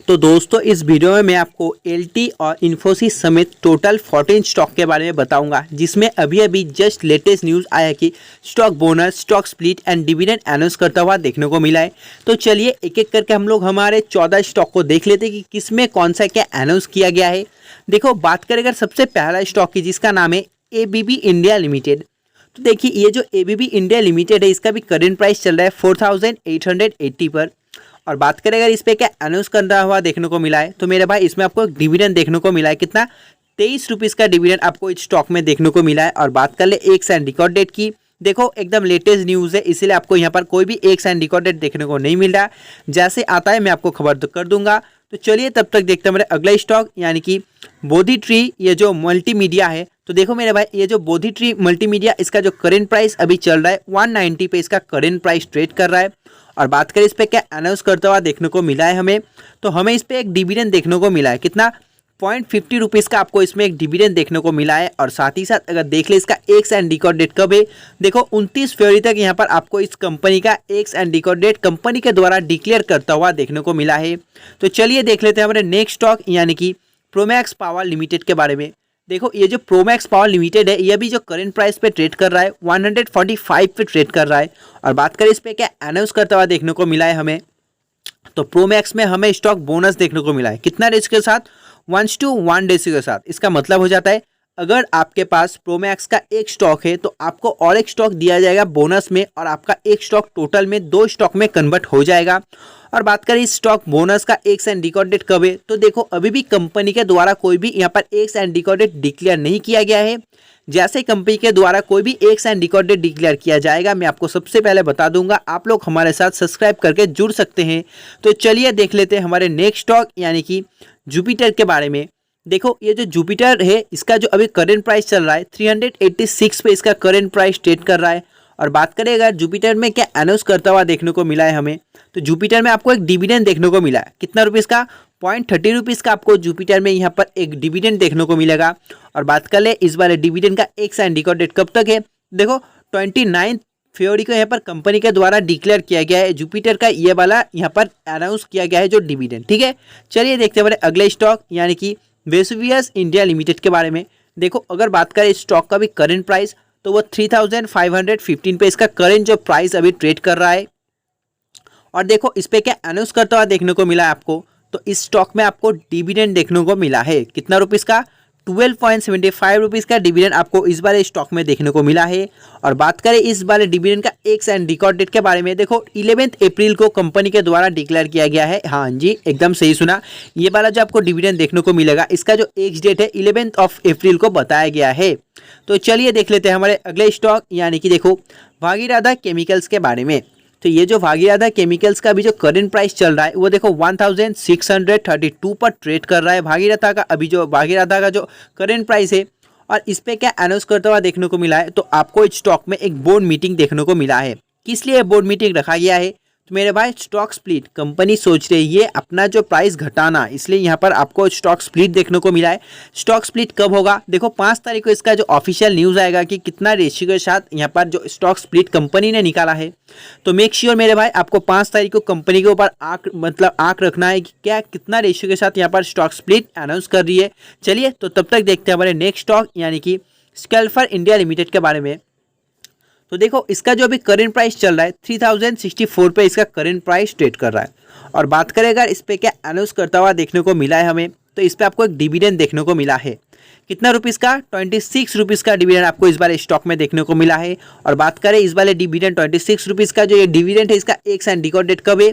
तो दोस्तों इस वीडियो में मैं आपको एलटी और इन्फोसिस समेत टोटल 14 स्टॉक के बारे में बताऊंगा, जिसमें अभी अभी जस्ट लेटेस्ट न्यूज़ आया है कि stock bonus, stock split and dividend announce करता हुआ देखने को मिला है। तो चलिए एक एक करके हम लोग हमारे 14 स्टॉक को देख लेते हैं कि किसमें कौन सा क्या अनाउंस किया गया है। देखो बात करें अगर सबसे पहला स्टॉक की, जिसका नाम है एबीबी इंडिया लिमिटेड। तो देखिए ये जो एबीबी इंडिया लिमिटेड है, इसका भी करेंट प्राइस चल रहा है 4880 पर। और बात करें अगर इस पे क्या अनाउंस करता हुआ देखने को मिला है, तो मेरे भाई इसमें आपको डिविडेंड देखने को मिला है। कितना? 23 रुपीज़ का डिविडेंड आपको इस स्टॉक में देखने को मिला है। और बात कर ले एक साइन रिकॉर्ड डेट की, देखो एकदम लेटेस्ट न्यूज़ है, इसीलिए आपको यहाँ पर कोई भी एक साइन रिकॉर्ड डेट देखने को नहीं मिल रहा। जैसे आता है मैं आपको खबर तो कर दूंगा। तो चलिए तब तक देखते हैं मेरे अगला स्टॉक, यानी कि बोधी ट्री, ये जो मल्टीमीडिया है। तो देखो मेरे भाई ये जो बोधी ट्री मल्टीमीडिया, इसका जो करेंट प्राइस अभी चल रहा है 190 पे इसका करेंट प्राइस ट्रेड कर रहा है। और बात करें इस पे क्या अनाउंस करता हुआ देखने को मिला है हमें, तो हमें इस पे एक डिविडेंड देखने को मिला है। कितना? 0.50 रुपीज़ का आपको इसमें एक डिविडेंड देखने को मिला है। और साथ ही साथ अगर देख ले इसका एक्स एंड रिकॉर्ड डेट कब है, देखो 29 फरवरी तक यहाँ पर आपको इस कंपनी का ex and record date company के द्वारा डिक्लेयर करता हुआ देखने को मिला है। तो चलिए देख लेते हैं हमारे नेक्स्ट स्टॉक, यानी कि प्रोमैक्स पावर लिमिटेड के बारे में। देखो ये जो प्रोमैक्स पावर लिमिटेड है, ये भी जो करंट प्राइस पे ट्रेड कर रहा है 145 पे ट्रेड कर रहा है। और बात करें इस पे क्या अनाउंस करता हुआ देखने को मिला है हमें, तो प्रोमैक्स में हमें स्टॉक बोनस देखने को मिला है। कितना रेशियो के साथ? 1:1 रेशियो के साथ। इसका मतलब हो जाता है अगर आपके पास प्रोमैक्स का एक स्टॉक है तो आपको और एक स्टॉक दिया जाएगा बोनस में, और आपका एक स्टॉक टोटल में 2 स्टॉक में कन्वर्ट हो जाएगा। और बात करें इस स्टॉक बोनस का एक्स एंड रिकॉर्ड डेट कब है, तो देखो अभी भी कंपनी के द्वारा कोई भी यहाँ पर ex and record date declare नहीं किया गया है। जैसे कंपनी के द्वारा कोई भी ex and record date declare किया जाएगा, मैं आपको सबसे पहले बता दूंगा। आप लोग हमारे साथ सब्सक्राइब करके जुड़ सकते हैं। तो चलिए देख लेते हैं हमारे नेक्स्ट स्टॉक, यानी कि जुपिटर के बारे में। देखो ये जो जुपिटर है, इसका जो अभी करेंट प्राइस चल रहा है 386 पे इसका करेंट प्राइस ट्रेड कर रहा है। और बात करें अगर जुपिटर में क्या अनाउंस करता हुआ देखने को मिला है हमें, तो जुपिटर में आपको एक डिविडेंड देखने को मिला है। कितना रुपीज़ का? 0.30 रुपीज़ का आपको जुपिटर में यहाँ पर एक डिविडेंड देखने को मिलेगा। और बात कर ले इस वाले डिविडेंड का एक्स एंड रिकॉर्ड डेट कब तक है, देखो 29 फरवरी को यहाँ पर कंपनी के द्वारा डिक्लेयर किया गया है जुपिटर का ये वाला यहाँ पर अनाउंस किया गया है जो डिविडेंड। ठीक है, चलिए देखते हैं हमारे अगले स्टॉक, यानी कि वेसुवियस इंडिया लिमिटेड के बारे में। देखो अगर बात करें इस स्टॉक का भी करेंट प्राइस, तो वो 3515 पे इसका करेंट जो प्राइस अभी ट्रेड कर रहा है। और देखो इस पे क्या अनाउंस करता हुआ देखने को मिला है आपको, तो इस स्टॉक में आपको डिविडेंड देखने को मिला है। कितना रुपीज़ का? 12.75 रुपीज़ का डिविडेंड आपको इस बार स्टॉक में देखने को मिला है। और बात करें इस बार डिविडेंड का एक्स एंड रिकॉर्ड डेट के बारे में, देखो 11 अप्रैल को कंपनी के द्वारा डिक्लेयर किया गया है। हाँ जी, एकदम सही सुना। ये वाला जो आपको डिविडेंड देखने को मिलेगा, इसका जो एक्स डेट है 11 अप्रैल को बताया गया है। तो चलिए देख लेते हैं हमारे अगले स्टॉक, यानी कि देखो भागीरथी केमिकल्स के बारे में। तो ये जो भागीरथी केमिकल्स का भी जो करंट प्राइस चल रहा है, वो देखो 1632 पर ट्रेड कर रहा है। भागीरथी का अभी जो भागीरथी का जो करंट प्राइस है, और इस पे क्या अनाउंस करता हुआ देखने को मिला है, तो आपको इस स्टॉक में एक बोर्ड मीटिंग देखने को मिला है। किस लिए बोर्ड मीटिंग रखा गया है, तो मेरे भाई स्टॉक स्प्लिट कंपनी सोच रही है अपना जो प्राइस घटाना, इसलिए यहाँ पर आपको स्टॉक स्प्लिट देखने को मिला है। स्टॉक स्प्लिट कब होगा, देखो 5 तारीख को इसका जो ऑफिशियल न्यूज़ आएगा कि कितना रेशियो के साथ यहाँ पर जो स्टॉक स्प्लिट कंपनी ने निकाला है। तो मेक श्योर मेरे भाई आपको 5 तारीख को कंपनी के ऊपर आँख रखना है कि क्या कितना रेशियो के साथ यहाँ पर स्टॉक स्प्लिट अनाउंस कर रही है। चलिए तो तब तक देखते हैं हमारे नेक्स्ट स्टॉक, यानी कि स्केल्फर इंडिया लिमिटेड के बारे में। तो देखो इसका जो अभी करेंट प्राइस चल रहा है 3064 पे इसका करेंट प्राइस ट्रेड कर रहा है। और बात करें अगर इस पे क्या अनाउंस करता हुआ देखने को मिला है हमें, तो इस पे आपको एक डिविडेंड देखने को मिला है। कितना रुपीज़ का? 26 रुपीज़ का डिविडेंड आपको इस बार स्टॉक में देखने को मिला है। और बात करें इस वाले डिविडेंड 26 रुपीज़ का जो ये डिविडेंड है, इसका एक्स एंड रिकॉर्ड डेट कब है,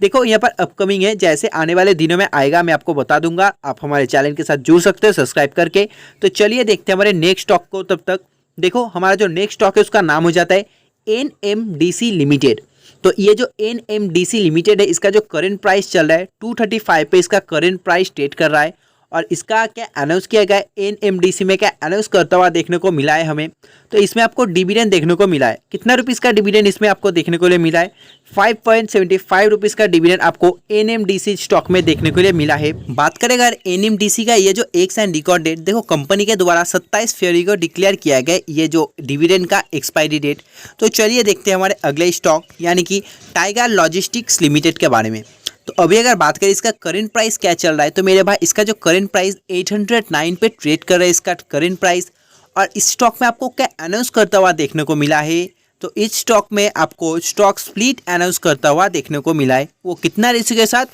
देखो यहाँ पर अपकमिंग है, जैसे आने वाले दिनों में आएगा मैं आपको बता दूंगा। आप हमारे चैनल के साथ जुड़ सकते हो सब्सक्राइब करके। तो चलिए देखते हैं हमारे नेक्स्ट स्टॉक को। तब तक देखो हमारा जो नेक्स्ट स्टॉक है उसका नाम हो जाता है एनएमडीसी लिमिटेड। तो ये जो एनएमडीसी लिमिटेड है, इसका जो करंट प्राइस चल रहा है 235 पे इसका करंट प्राइस ट्रेड कर रहा है। और इसका क्या अनाउंस किया गया है, एनएमडीसी में क्या अनाउंस करता हुआ देखने को मिला है हमें, तो इसमें आपको डिविडेंड देखने को मिला है। कितना रुपीज़ का डिविडेंड इसमें आपको देखने को लिए मिला है? 5.75 रुपीज़ का डिविडेंड आपको एनएमडीसी स्टॉक में देखने को लिए मिला है। बात करें अगर एनएमडीसी का ये जो एक्स एंड रिकॉर्ड डेट, देखो कंपनी के द्वारा 27 फरवरी को डिक्लेयर किया गया ये जो डिविडेंड का एक्सपायरी डेट। तो चलिए देखते हैं हमारे अगले स्टॉक, यानी कि टाइगर लॉजिस्टिक्स लिमिटेड के बारे में। तो तो अभी अगर बात करें इसका करंट प्राइस क्या चल रहा है, तो मेरे भाई इसका जो करंट प्राइस 809 पे ट्रेड कर रहा है इसका करंट प्राइस। और इस स्टॉक में आपको क्या अनाउंस करता हुआ देखने को मिला है, तो इस स्टॉक में आपको स्टॉक स्प्लिट अनाउंस करता हुआ देखने को मिला है। वो कितना रेशियो के साथ,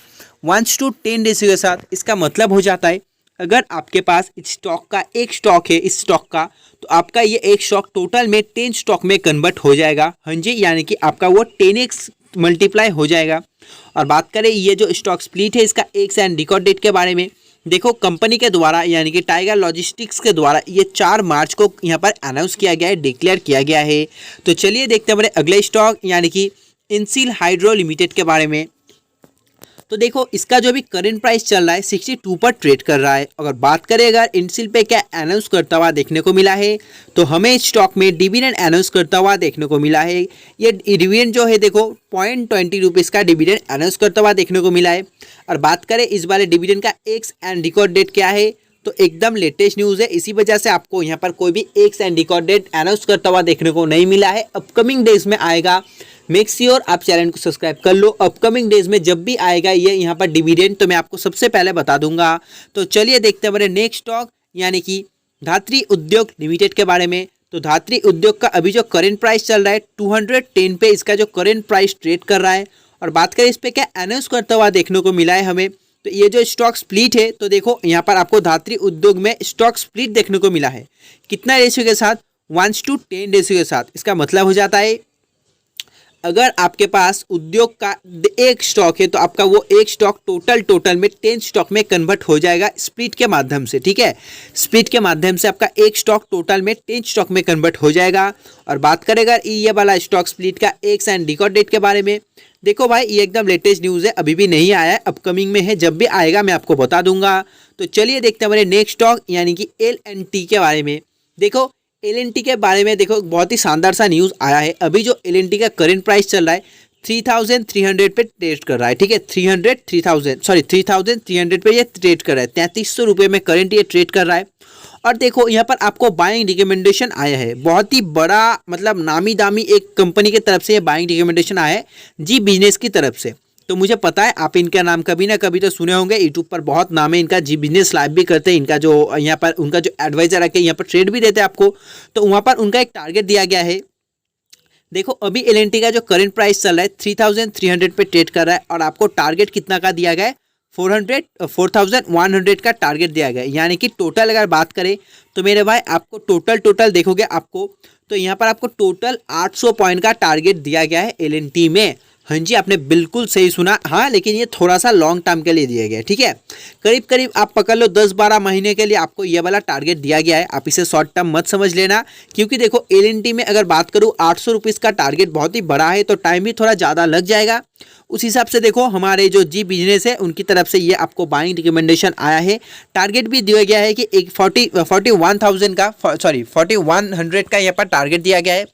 1:10 रेशियो के साथ। इसका मतलब हो जाता है अगर आपके पास इस स्टॉक का एक स्टॉक है इस स्टॉक का, तो आपका ये एक स्टॉक टोटल में 10 स्टॉक में कन्वर्ट हो जाएगा। हाँ जी, यानी कि आपका वो 10x मल्टीप्लाई हो जाएगा। और बात करें ये जो स्टॉक स्प्लिट है इसका एक्स एंड रिकॉर्ड डेट के बारे में, देखो कंपनी के द्वारा यानी कि टाइगर लॉजिस्टिक्स के द्वारा ये 4 मार्च को यहाँ पर अनाउंस किया गया है, डिक्लेयर किया गया है। तो चलिए देखते हैं हमारे अगले स्टॉक यानी कि इंसिल हाइड्रो लिमिटेड के बारे में। तो देखो इसका जो भी करंट प्राइस चल रहा है 62 पर ट्रेड कर रहा है। अगर बात करें अगर इंसिल पे क्या अनाउंस करता हुआ देखने को मिला है, तो हमें स्टॉक में डिविडेंड अनाउंस करता हुआ देखने को मिला है। ये डिविडेंड जो है देखो 0.20 रुपीज़ का डिविडेंड अनाउंस करता हुआ देखने को मिला है। और बात करें इस वाले डिविडेंड का एक्स एंड रिकॉर्ड डेट क्या है, तो एकदम लेटेस्ट न्यूज़ है, इसी वजह से आपको यहाँ पर कोई भी ex and record date announce करता हुआ देखने को नहीं मिला है। अपकमिंग डेज में आएगा। मेक श्योर आप चैनल को सब्सक्राइब कर लो। अपकमिंग डेज में जब भी आएगा ये यहाँ पर डिविडेंड, तो मैं आपको सबसे पहले बता दूंगा। तो चलिए देखते हैं हमारे नेक्स्ट स्टॉक यानी कि धात्री उद्योग लिमिटेड के बारे में। तो धात्री उद्योग का अभी जो करंट प्राइस चल रहा है 210 पे इसका जो करंट प्राइस ट्रेड कर रहा है। और बात करें इस पर क्या अनाउंस करता हुआ देखने को मिला है हमें, तो ये जो स्टॉक स्प्लिट है, तो देखो यहाँ पर आपको धात्री उद्योग में स्टॉक स्प्लिट देखने को मिला है। कितना रेशियो के साथ, 1:10 रेशियो के साथ। इसका मतलब हो जाता है अगर आपके पास उद्योग का एक स्टॉक है तो आपका वो एक स्टॉक टोटल में 10 स्टॉक में कन्वर्ट हो जाएगा स्प्लिट के माध्यम से। ठीक है, स्प्लिट के माध्यम से आपका एक स्टॉक टोटल में 10 स्टॉक में कन्वर्ट हो जाएगा। और बात करेगा ये वाला स्टॉक स्प्लिट का एक्स एंड रिकॉर्ड डेट के बारे में, देखो भाई ये एकदम लेटेस्ट न्यूज़ है, अभी भी नहीं आया है, अपकमिंग में है, जब भी आएगा मैं आपको बता दूंगा। तो चलिए देखते हैं हमारे नेक्स्ट स्टॉक यानी कि LNT के बारे में। देखो LNT के बारे में देखो बहुत ही शानदार सा न्यूज़ आया है। अभी जो LNT का करंट प्राइस चल रहा है 3300 पे ट्रेड कर रहा है। ठीक है, 3300 पे ये ट्रेड कर रहा है। 3300 रुपये में करंट ये ट्रेड कर रहा है। और देखो यहाँ पर आपको बाइंग रिकमेंडेशन आया है, बहुत ही बड़ा मतलब नामी दामी एक कंपनी की तरफ से ये बाइंग रिकमेंडेशन आया है, जी बिजनेस की तरफ से। तो मुझे पता है आप इनका नाम कभी ना कभी तो सुने होंगे, यूट्यूब पर बहुत नाम है इनका, जी बिजनेस लाइव भी करते हैं इनका, जो यहाँ पर उनका जो एडवाइजर आके यहाँ पर ट्रेड भी देते हैं आपको। तो वहाँ पर उनका एक टारगेट दिया गया है। देखो अभी LNT का जो करंट प्राइस चल रहा है 3300 पे ट्रेड कर रहा है। और आपको टारगेट कितना का दिया गया है, 4100 का टारगेट दिया गया है। यानी कि टोटल अगर बात करें तो मेरे भाई आपको टोटल देखोगे आपको, तो यहाँ पर आपको टोटल 800 पॉइंट का टारगेट दिया गया है LNT में। हाँ जी, आपने बिल्कुल सही सुना। हाँ, लेकिन ये थोड़ा सा लॉन्ग टर्म के लिए दिया गया है। ठीक है, करीब आप पकड़ लो 10-12 महीने के लिए आपको ये वाला टारगेट दिया गया है। आप इसे शॉर्ट टर्म मत समझ लेना, क्योंकि देखो LNT में अगर बात करूँ 800 रुपीज़ का टारगेट बहुत ही बड़ा है, तो टाइम भी थोड़ा ज़्यादा लग जाएगा। उस हिसाब से देखो हमारे जो जी बिजनेस है उनकी तरफ से ये आपको बाइंग रिकमेंडेशन आया है। टारगेट भी दिया गया है कि एक 4100 का यहाँ पर टारगेट दिया गया है।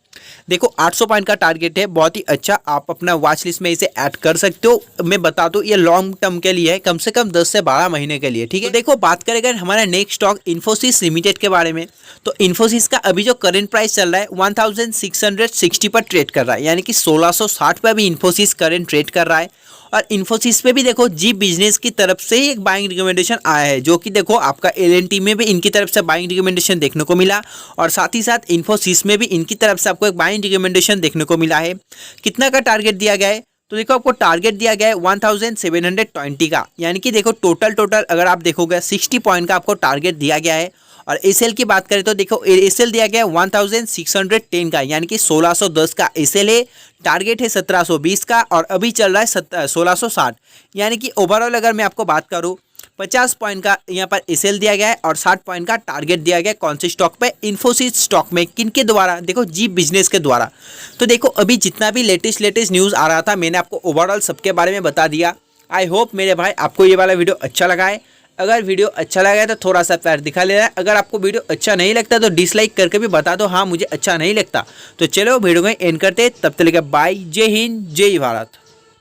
देखो 800 पॉइंट का टारगेट है, बहुत ही अच्छा, आप अपना वॉच लिस्ट में इसे ऐड कर सकते हो। मैं बता दूं ये लॉन्ग टर्म के लिए है, कम से कम 10 से 12 महीने के लिए। ठीक है, तो देखो बात करें अगर हमारा नेक्स्ट स्टॉक इन्फोसिस लिमिटेड के बारे में, तो इन्फोसिस का अभी जो करंट प्राइस चल रहा है 1660 पर ट्रेड कर रहा है। यानी कि 1660 पर भी इन्फोसिस करंट ट्रेड कर रहा है। और इन्फोसिस पे भी देखो जी बिजनेस की तरफ से ही एक बाइंग रिकमेंडेशन आया है, जो कि देखो आपका LNT में भी इनकी तरफ से बाइंग रिकमेंडेशन देखने को मिला। और साथ ही साथ इन्फोसिस में भी इनकी तरफ से आपको एक बाइंग रिकमेंडेशन देखने को मिला है। कितना का टारगेट दिया गया है, तो देखो आपको टारगेट दिया गया है 1720 का। यानी कि देखो टोटल अगर आप देखोगे 60 पॉइंट का आपको टारगेट दिया गया है। और SL की बात करें तो देखो SL दिया गया है 1610 का, यानी कि 1610 का SL है। टारगेट है 1720 का और अभी चल रहा है 1660। यानी कि ओवरऑल अगर मैं आपको बात करूँ 50 पॉइंट का यहाँ पर SL दिया गया है और 60 पॉइंट का टारगेट दिया गया है। कौन से स्टॉक पे, इन्फोसिस स्टॉक में। किन के द्वारा, देखो जी बिजनेस के द्वारा। तो देखो अभी जितना भी लेटेस्ट न्यूज़ आ रहा था मैंने आपको ओवरऑल सबके बारे में बता दिया। आई होप मेरे भाई आपको ये वाला वीडियो अच्छा लगा है। अगर वीडियो अच्छा लगा है तो थोड़ा सा प्यार दिखा लेना। अगर आपको वीडियो अच्छा नहीं लगता तो डिसलाइक करके भी बता दो, हाँ मुझे अच्छा नहीं लगता। तो चलो वीडियो को एंड करते, तब तक बाय, जय हिंद, जय भारत।